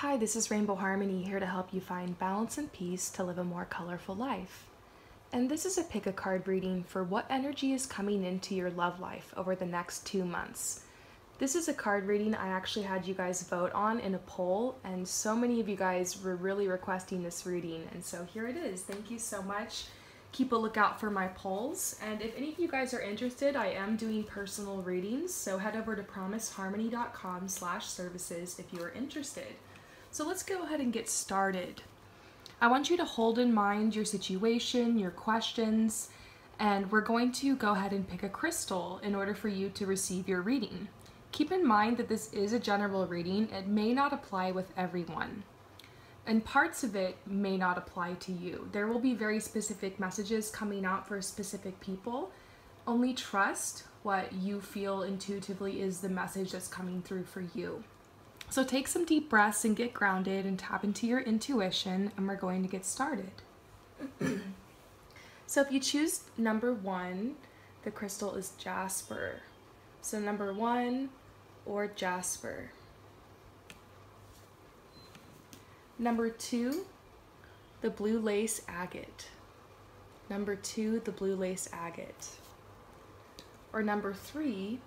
Hi, this is Rainbow Harmony here to help you find balance and peace to live a more colorful life. And this is a pick a card reading for what energy is coming into your love life over the next 2 months. This is a card reading I actually had you guys vote on in a poll, and so many of you guys were really requesting this reading, and so here it is. Thank you so much. Keep a lookout for my polls, and if any of you guys are interested, I am doing personal readings, so head over to promiseharmony.com/services if you are interested. So let's go ahead and get started. I want you to hold in mind your situation, your questions, and we're going to go ahead and pick a crystal in order for you to receive your reading. Keep in mind that this is a general reading. It may not apply with everyone, and parts of it may not apply to you. There will be very specific messages coming out for specific people. Only trust what you feel intuitively is the message that's coming through for you. So take some deep breaths and get grounded and tap into your intuition, and we're going to get started. So if you choose number 1, the crystal is jasper. So number 1 or jasper. Number 2, the blue lace agate. Number 2, the blue lace agate. Or number 3,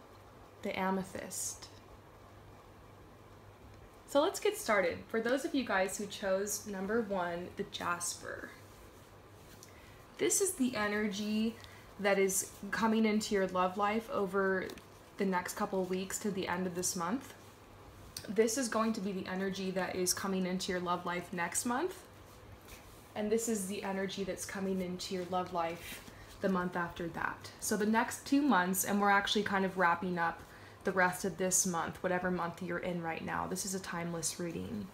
the amethyst. So let's get started. For those of you guys who chose number 1, the jasper, this is the energy that is coming into your love life over the next couple of weeks to the end of this month. This is going to be the energy that is coming into your love life next month. And this is the energy that's coming into your love life the month after that. So the next 2 months, and we're actually kind of wrapping up the rest of this month, whatever month you're in right now. This is a timeless reading.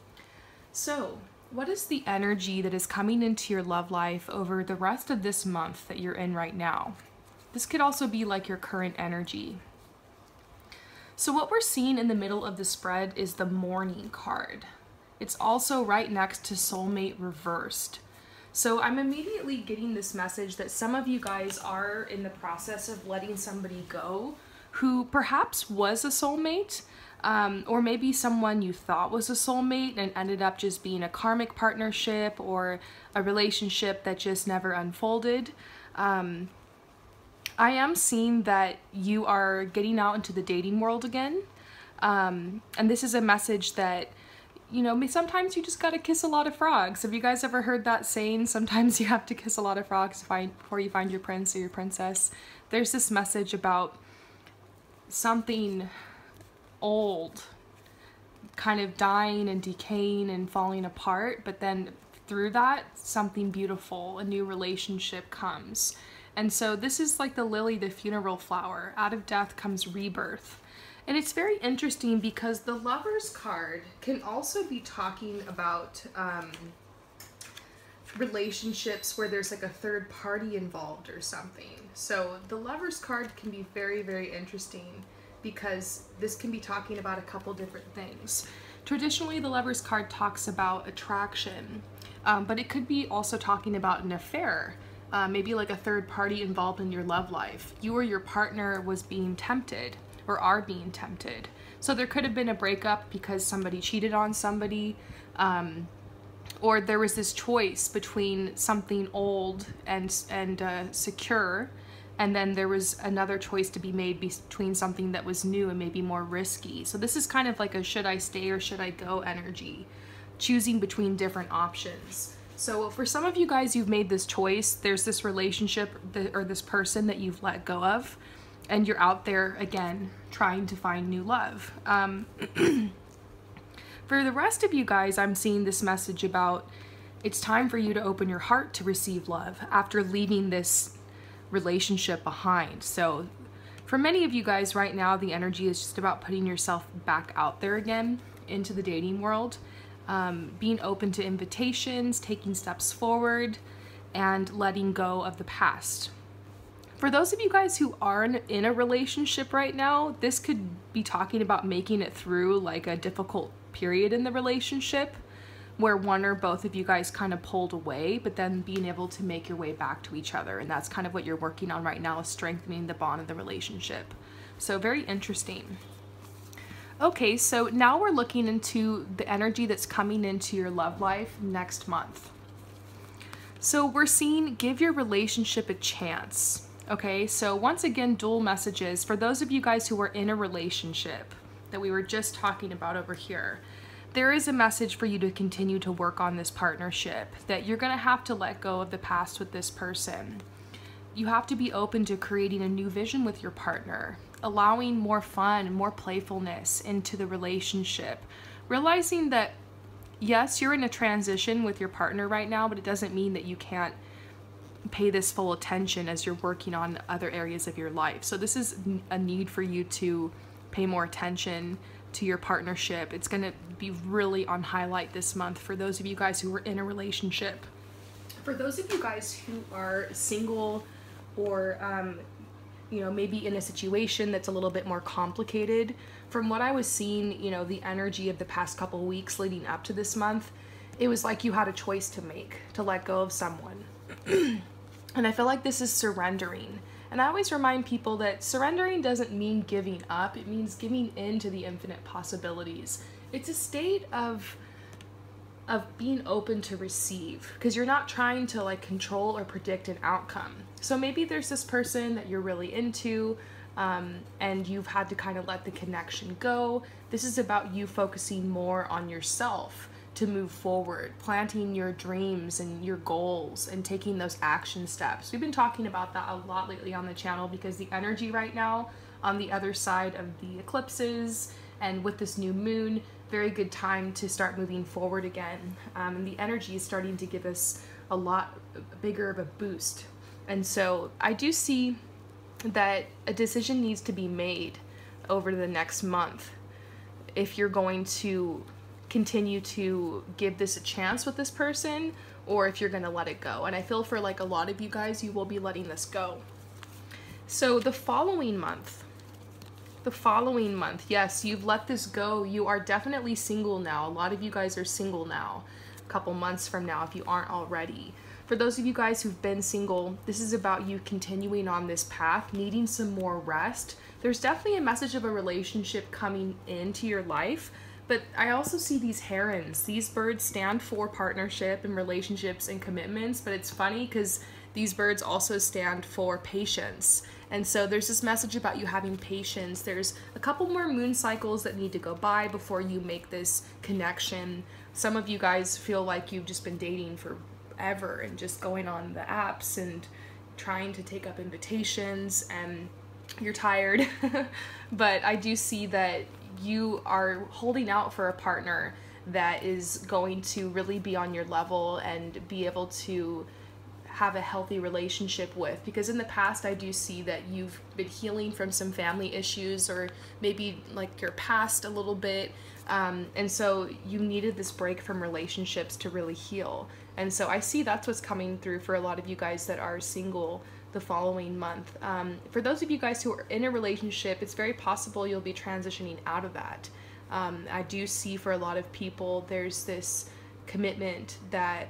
So what is the energy that is coming into your love life over the rest of this month that you're in right now? This could also be like your current energy. So what we're seeing in the middle of the spread is the Mourning card. It's also right next to Soulmate reversed. So I'm immediately getting this message that some of you guys are in the process of letting somebody go who perhaps was a soulmate, or maybe someone you thought was a soulmate and ended up just being a karmic partnership or a relationship that just never unfolded. I am seeing that you are getting out into the dating world again, and this is a message that, you know, sometimes you just gotta kiss a lot of frogs. Have you guys ever heard that saying? Sometimes you have to kiss a lot of frogs before you find your prince or your princess. There's this message about something old kind of dying and decaying and falling apart, but then through that something beautiful, a new relationship comes. And so this is like the lily, the funeral flower. Out of death comes rebirth. And it's very interesting because the Lovers card can also be talking about relationships where there's like a third party involved or something. So the Lovers card can be very, very interesting because this can be talking about a couple different things. Traditionally, the Lovers card talks about attraction, but it could be also talking about an affair, maybe like a third party involved in your love life. You or your partner was being tempted or are being tempted. So there could have been a breakup because somebody cheated on somebody, or there was this choice between something old and secure, and then there was another choice to be made between something that was new and maybe more risky. So this is kind of like a should I stay or should I go energy, choosing between different options. So for some of you guys, you've made this choice. There's this relationship or this person that you've let go of, and you're out there again trying to find new love. For the rest of you guys, I'm seeing this message about it's time for you to open your heart to receive love after leaving this relationship behind. So for many of you guys right now, the energy is just about putting yourself back out there again into the dating world, being open to invitations, taking steps forward, and letting go of the past. For those of you guys who are in a relationship right now, this could be talking about making it through like a difficult period in the relationship where one or both of you guys kind of pulled away, but then being able to make your way back to each other. And that's kind of what you're working on right now, is strengthening the bond of the relationship. So very interesting. Okay, so now we're looking into the energy that's coming into your love life next month. So we're seeing give your relationship a chance. Okay, so once again, dual messages for those of you guys who are in a relationship that we were just talking about over here. There is a message for you to continue to work on this partnership, that you're going to have to let go of the past with this person. You have to be open to creating a new vision with your partner, allowing more fun, more playfulness into the relationship, realizing that yes, you're in a transition with your partner right now, but it doesn't mean that you can't pay this full attention as you're working on other areas of your life. So this is a need for you to pay more attention to your partnership. It's going to be really on highlight this month for those of you guys who are in a relationship. For those of you guys who are single or you know, maybe in a situation that's a little bit more complicated, from what I was seeing, you know, the energy of the past couple of weeks leading up to this month, it was like you had a choice to make, to let go of someone. And I feel like this is surrendering. And I always remind people that surrendering doesn't mean giving up. It means giving in to the infinite possibilities. It's a state of being open to receive, because you're not trying to like control or predict an outcome. So maybe there's this person that you're really into, and you've had to kind of let the connection go. This is about you focusing more on yourself to move forward, planting your dreams and your goals and taking those action steps. We've been talking about that a lot lately on the channel, because the energy right now on the other side of the eclipses and with this new moon, very good time to start moving forward again. And the energy is starting to give us a lot bigger of a boost. And so I do see that a decision needs to be made over the next month if you're going to continue to give this a chance with this person, or if you're going to let it go. And I feel for like a lot of you guys, you will be letting this go. So the following month, yes, you've let this go. You are definitely single now. A lot of you guys are single now, a couple months from now, if you aren't already. For those of you guys who've been single, this is about you continuing on this path, needing some more rest. There's definitely a message of a relationship coming into your life, but I also see these herons. These birds stand for partnership and relationships and commitments, but it's funny because these birds also stand for patience. And so there's this message about you having patience. There's a couple more moon cycles that need to go by before you make this connection. Some of you guys feel like you've just been dating forever and just going on the apps and trying to take up invitations and you're tired. But I do see that you are holding out for a partner that is going to really be on your level and be able to have a healthy relationship with, because in the past I do see that you've been healing from some family issues or maybe like your past a little bit, and so you needed this break from relationships to really heal. And so I see that's what's coming through for a lot of you guys that are single the following month. For those of you guys who are in a relationship, it's very possible you'll be transitioning out of that. I do see for a lot of people there's this commitment that,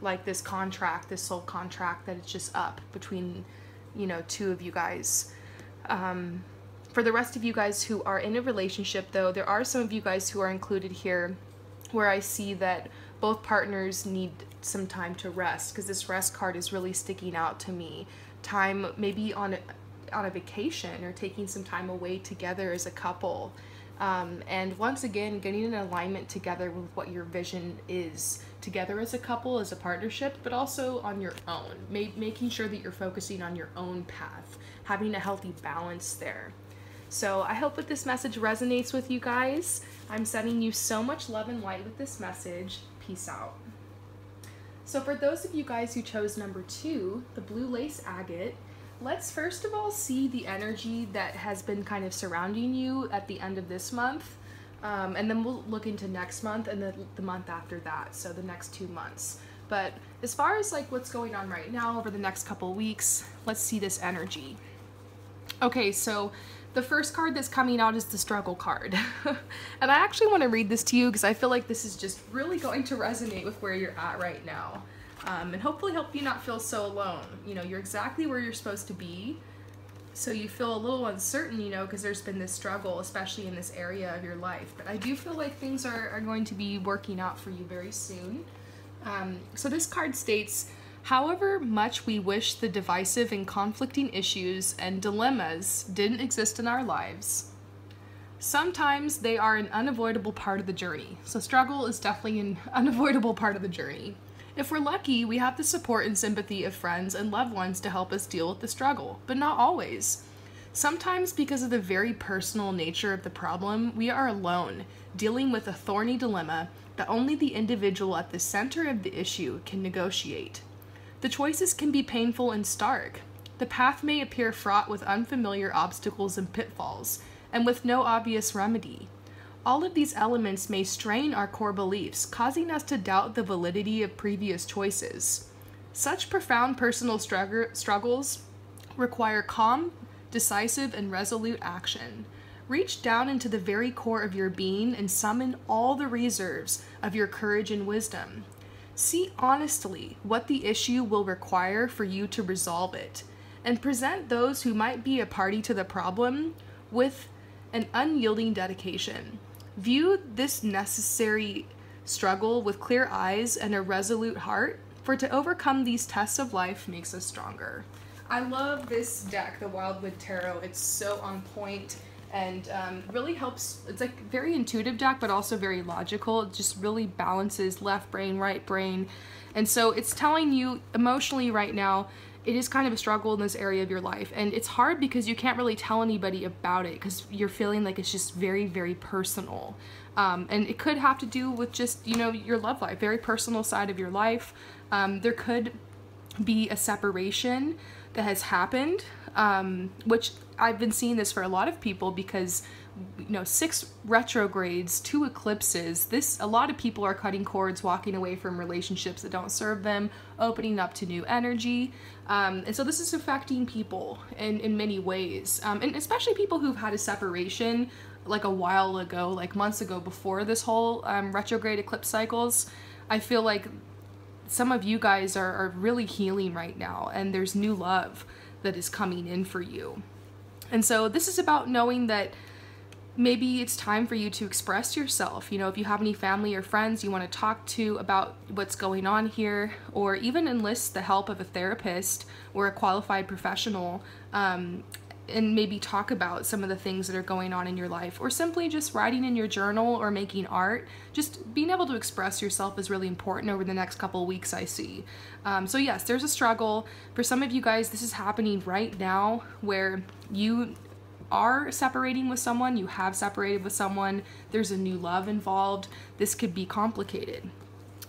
like this contract, this soul contract, that it's just up between, you know, two of you guys. For the rest of you guys who are in a relationship though, there are some of you guys who are included here where I see that both partners need some time to rest, because this rest card is really sticking out to me. Time maybe on a vacation or taking some time away together as a couple. And once again, getting an alignment together with what your vision is together as a couple, as a partnership, but also on your own, making sure that you're focusing on your own path, having a healthy balance there. So I hope that this message resonates with you guys. I'm sending you so much love and light with this message. Peace out. So for those of you guys who chose number 2, the blue lace agate, let's first of all see the energy that has been kind of surrounding you at the end of this month. And then we'll look into next month and the month after that, so the next 2 months. But as far as like what's going on right now over the next couple weeks, let's see this energy. Okay, so the first card that's coming out is the struggle card. And I actually want to read this to you because I feel like this is just really going to resonate with where you're at right now. And hopefully help you not feel so alone. You know, you're exactly where you're supposed to be. So you feel a little uncertain, you know, because there's been this struggle, especially in this area of your life. But I do feel like things are going to be working out for you very soon. So this card states, however much we wish the divisive and conflicting issues and dilemmas didn't exist in our lives, sometimes they are an unavoidable part of the journey. So struggle is definitely an unavoidable part of the journey. If we're lucky, we have the support and sympathy of friends and loved ones to help us deal with the struggle, but not always. Sometimes, because of the very personal nature of the problem, we are alone, dealing with a thorny dilemma that only the individual at the center of the issue can negotiate. The choices can be painful and stark. The path may appear fraught with unfamiliar obstacles and pitfalls, and with no obvious remedy. All of these elements may strain our core beliefs, causing us to doubt the validity of previous choices. Such profound personal struggles require calm, decisive, and resolute action. Reach down into the very core of your being and summon all the reserves of your courage and wisdom. See honestly what the issue will require for you to resolve it, and present those who might be a party to the problem with an unyielding dedication. View this necessary struggle with clear eyes and a resolute heart, for to overcome these tests of life makes us stronger. I love this deck, the Wildwood Tarot. It's so on point and really helps. It's like very intuitive deck, but also very logical. It just really balances left brain, right brain. And so it's telling you emotionally right now, it is kind of a struggle in this area of your life, and it's hard because you can't really tell anybody about it because you're feeling like it's just very, very personal. And it could have to do with just, you know, your love life, very personal side of your life. There could be a separation that has happened, which I've been seeing this for a lot of people because, you know, 6 retrogrades, 2 eclipses, a lot of people are cutting cords, walking away from relationships that don't serve them, opening up to new energy. And so this is affecting people in many ways, and especially people who've had a separation like a while ago, like months ago before this whole retrograde eclipse cycles. I feel like some of you guys are really healing right now, and there's new love that is coming in for you. And so this is about knowing that maybe it's time for you to express yourself. You know, if you have any family or friends you want to talk to about what's going on here, or even enlist the help of a therapist or a qualified professional, and maybe talk about some of the things that are going on in your life, or simply just writing in your journal or making art. Just being able to express yourself is really important over the next couple of weeks, I see. So yes, there's a struggle. For some of you guys, this is happening right now where you are separating with someone, you have separated with someone, there's a new love involved. This could be complicated.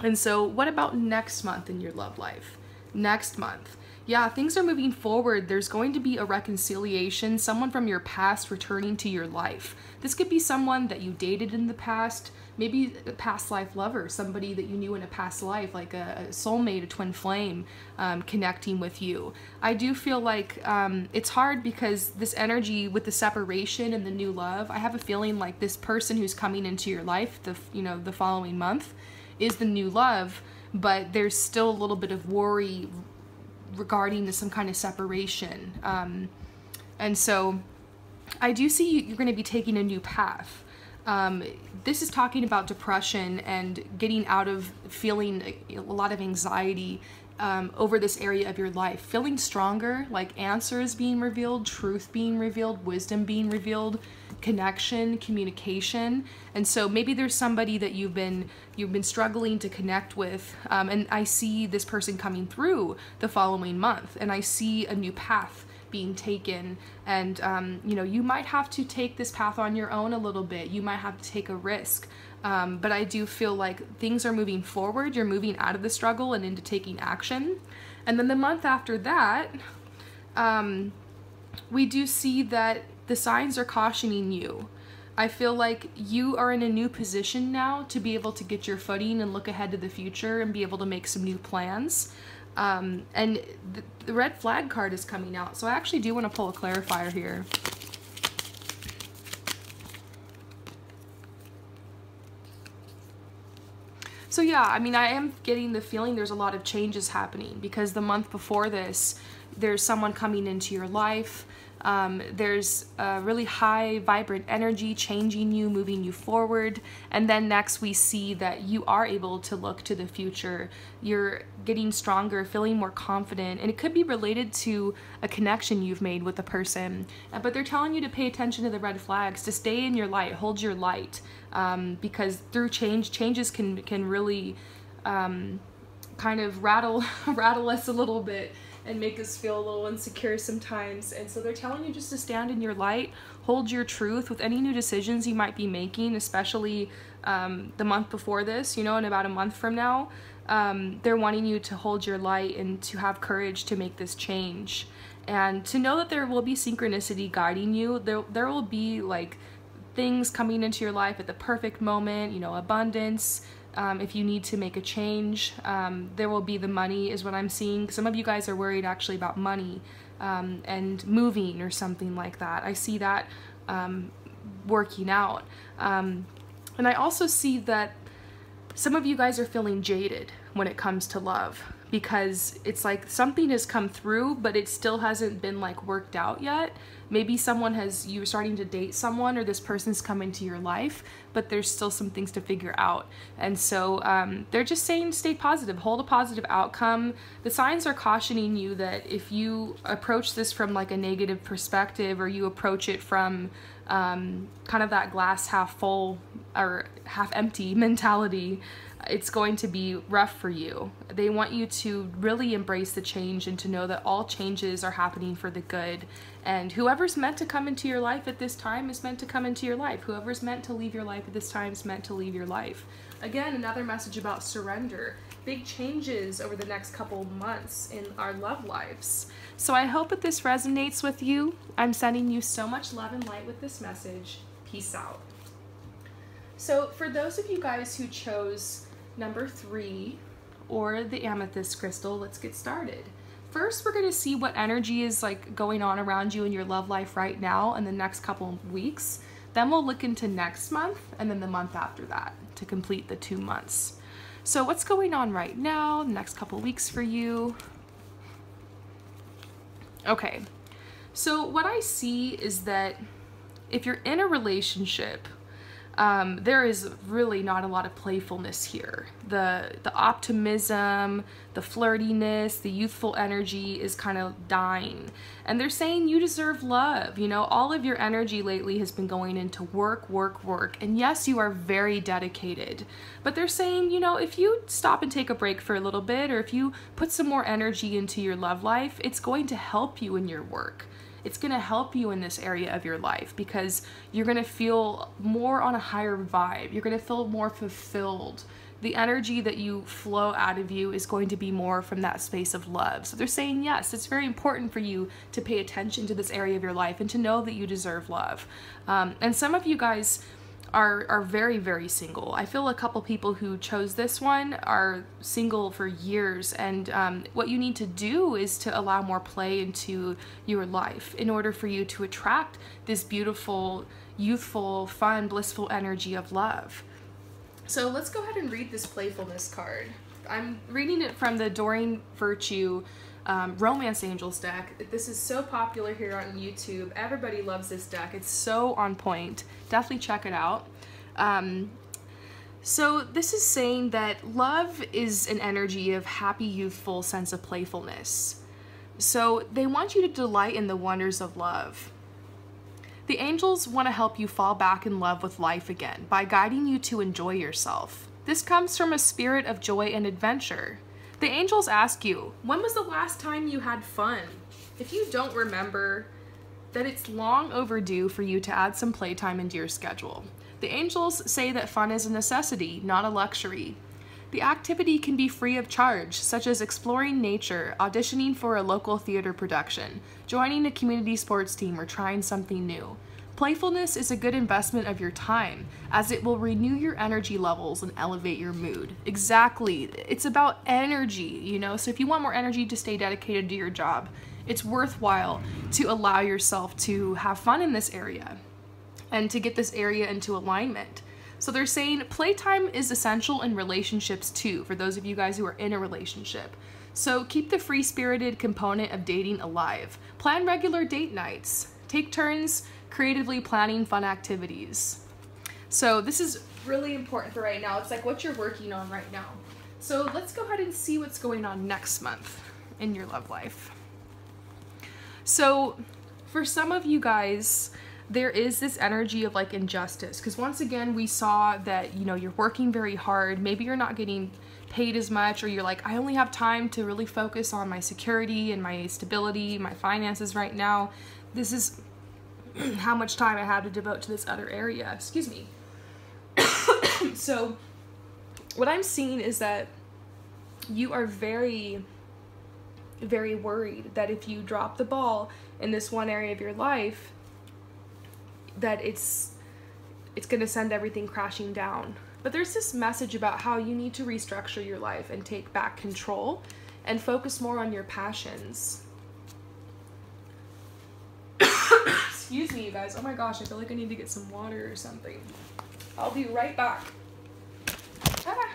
And so what about next month in your love life? Next month, yeah, things are moving forward. There's going to be a reconciliation, someone from your past returning to your life. This could be someone that you dated in the past, maybe a past life lover, somebody that you knew in a past life, like a soulmate, a twin flame, connecting with you. I do feel like it's hard because this energy with the separation and the new love, I have a feeling like this person who's coming into your life, the following month, is the new love, but there's still a little bit of worry regarding some kind of separation. And so I do see you're going to be taking a new path. This is talking about depression and getting out of feeling a lot of anxiety over this area of your life, feeling stronger, like answers being revealed, truth being revealed, wisdom being revealed, connection, communication. And so maybe there's somebody that you've been struggling to connect with, and I see this person coming through the following month, and I see a new path being taken, and you know, you might have to take this path on your own a little bit. You might have to take a risk, but I do feel like things are moving forward. You're moving out of the struggle and into taking action. And then the month after that, we do see that the signs are cautioning you. I feel like you are in a new position now to be able to get your footing and look ahead to the future and be able to make some new plans. And the red flag card is coming out, so I actually do want to pull a clarifier here. So yeah, I mean, I am getting the feeling there's a lot of changes happening because the month before this, there's someone coming into your life. There's a really high, vibrant energy changing you, moving you forward. And then next we see that you are able to look to the future. You're getting stronger, feeling more confident, and it could be related to a connection you've made with a person. But they're telling you to pay attention to the red flags, to stay in your light, hold your light, because through changes can really kind of rattle us a little bit and make us feel a little insecure sometimes. And so they're telling you just to stand in your light, hold your truth with any new decisions you might be making, especially the month before this, you know, in about a month from now. They're wanting you to hold your light and to have courage to make this change, and to know that there will be synchronicity guiding you. There will be like things coming into your life at the perfect moment, you know, abundance. If you need to make a change, there will be the money is what I'm seeing. Some of you guys are worried actually about money and moving or something like that. I see that working out. And I also see that some of you guys are feeling jaded when it comes to love, because it's like something has come through, but it still hasn't been like worked out yet. Maybe you're starting to date someone, or this person's come into your life, but there's still some things to figure out. And so they're just saying stay positive, hold a positive outcome. The signs are cautioning you that if you approach this from like a negative perspective, or you approach it from kind of that glass half full or half empty mentality, it's going to be rough for you. They want you to really embrace the change and to know that all changes are happening for the good. And whoever's meant to come into your life at this time is meant to come into your life. Whoever's meant to leave your life at this time is meant to leave your life. Again, another message about surrender. Big changes over the next couple months in our love lives. So I hope that this resonates with you. I'm sending you so much love and light with this message. Peace out. So for those of you guys who chose number 3 or the amethyst crystal, let's get started. First, we're going to see what energy is like going on around you in your love life right now in the next couple of weeks. Then we'll look into next month and then the month after that to complete the 2 months. So what's going on right now, the next couple of weeks for you? Okay, so what I see is that if you're in a relationship, there is really not a lot of playfulness here. The optimism, the flirtiness, the youthful energy is kind of dying. And they're saying you deserve love. You know, all of your energy lately has been going into work, work, work. And yes, you are very dedicated. But they're saying, you know, if you stop and take a break for a little bit, or if you put some more energy into your love life, it's going to help you in your work. It's going to help you in this area of your life, because you're going to feel more on a higher vibe. You're going to feel more fulfilled. The energy that you flow out of you is going to be more from that space of love. So they're saying, yes, it's very important for you to pay attention to this area of your life and to know that you deserve love. And some of you guys are very, very single. I feel a couple people who chose this one are single for years, and what you need to do is to allow more play into your life in order for you to attract this beautiful, youthful, fun, blissful energy of love. So let's go ahead and read this playfulness card. I'm reading it from the Doreen Virtue Romance Angels deck. This is so popular here on YouTube. Everybody loves this deck. It's so on point. Definitely check it out. So this is saying that love is an energy of happy, youthful sense of playfulness. So they want you to delight in the wonders of love. The angels want to help you fall back in love with life again by guiding you to enjoy yourself. This comes from a spirit of joy and adventure. The angels ask you, when was the last time you had fun? If you don't remember, that it's long overdue for you to add some playtime into your schedule. The angels say that fun is a necessity, not a luxury. The activity can be free of charge, such as exploring nature, auditioning for a local theater production, joining a community sports team, or trying something new. Playfulness is a good investment of your time, as it will renew your energy levels and elevate your mood. Exactly. It's about energy, you know? So if you want more energy to stay dedicated to your job, it's worthwhile to allow yourself to have fun in this area and to get this area into alignment. So they're saying playtime is essential in relationships too, for those of you guys who are in a relationship. So keep the free-spirited component of dating alive. Plan regular date nights. take turns creatively planning fun activities. So this is really important for right now. It's like what you're working on right now. So let's go ahead and see what's going on next month in your love life. So for some of you guys, there is this energy of like injustice, because once again we saw that, you know, you're working very hard, maybe you're not getting paid as much, or you're like, I only have time to really focus on my security and my stability, my finances right now. This is how much time I have to devote to this other area. Excuse me. So what I'm seeing is that you are very, very worried that if you drop the ball in this one area of your life, that it's going to send everything crashing down. But there's this message about how you need to restructure your life and take back control and focus more on your passions. Excuse me, you guys. Oh my gosh, I feel like I need to get some water or something. I'll be right back. Ah.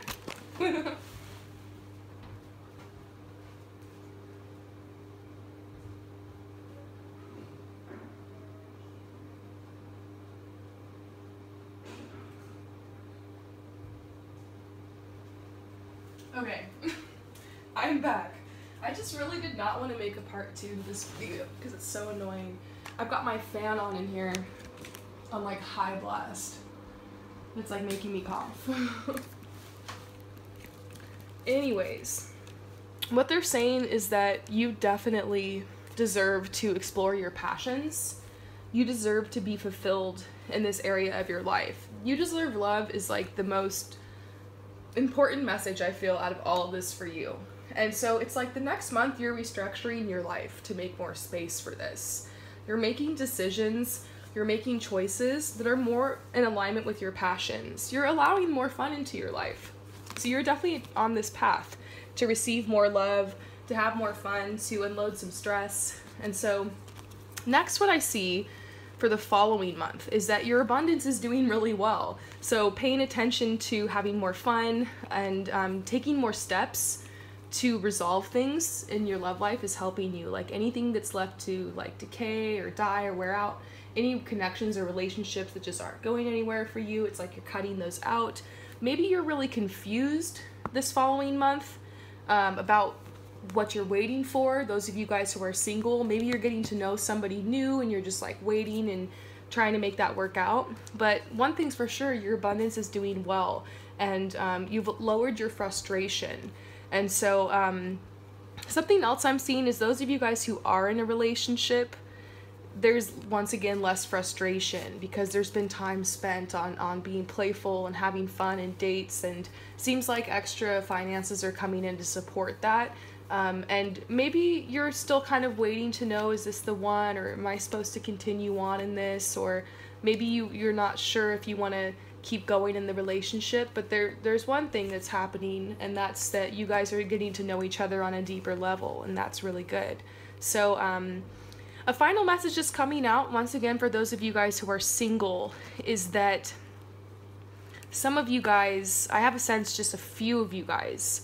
Okay, I'm back. I just really did not want to make a part 2 of this video because it's so annoying. I've got my fan on in here on like high blast. It's like making me cough. Anyways, what they're saying is that you definitely deserve to explore your passions. You deserve to be fulfilled in this area of your life. You deserve love is like the most important message I feel out of all of this for you. And so it's like the next month you're restructuring your life to make more space for this. You're making decisions, you're making choices that are more in alignment with your passions. You're allowing more fun into your life. So you're definitely on this path to receive more love, to have more fun, to unload some stress. And so next what I see for the following month is that your abundance is doing really well. So paying attention to having more fun and taking more steps to resolve things in your love life is helping you. Like anything that's left to like decay or die or wear out, any connections or relationships that just aren't going anywhere for you, it's like you're cutting those out. Maybe you're really confused this following month about what you're waiting for. Those of you guys who are single, maybe you're getting to know somebody new and you're just like waiting and trying to make that work out. But one thing's for sure, your abundance is doing well, and you've lowered your frustration. And so something else I'm seeing is those of you guys who are in a relationship, there's once again less frustration because there's been time spent on being playful and having fun and dates, and seems like extra finances are coming in to support that. And maybe you're still kind of waiting to know, is this the one, or am I supposed to continue on in this? Or maybe you're not sure if you want to keep going in the relationship, but there's one thing that's happening, and that's that you guys are getting to know each other on a deeper level, and that's really good. So a final message is coming out once again for those of you guys who are single, is that some of you guys, I have a sense just a few of you guys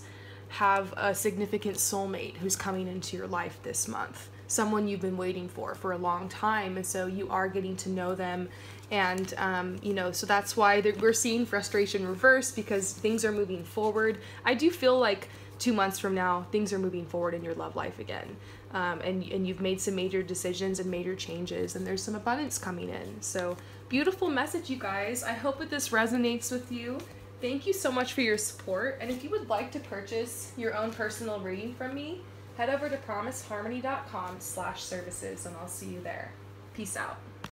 have a significant soulmate who's coming into your life this month. Someone you've been waiting for a long time, and so you are getting to know them. And you know, so that's why we're seeing frustration reverse, because things are moving forward. I do feel like 2 months from now things are moving forward in your love life again, and you've made some major decisions and major changes, and there's some abundance coming in. So beautiful message, you guys. I hope that this resonates with you. Thank you so much for your support, and if you would like to purchase your own personal reading from me, head over to promiseharmony.com/services, and I'll see you there. Peace out.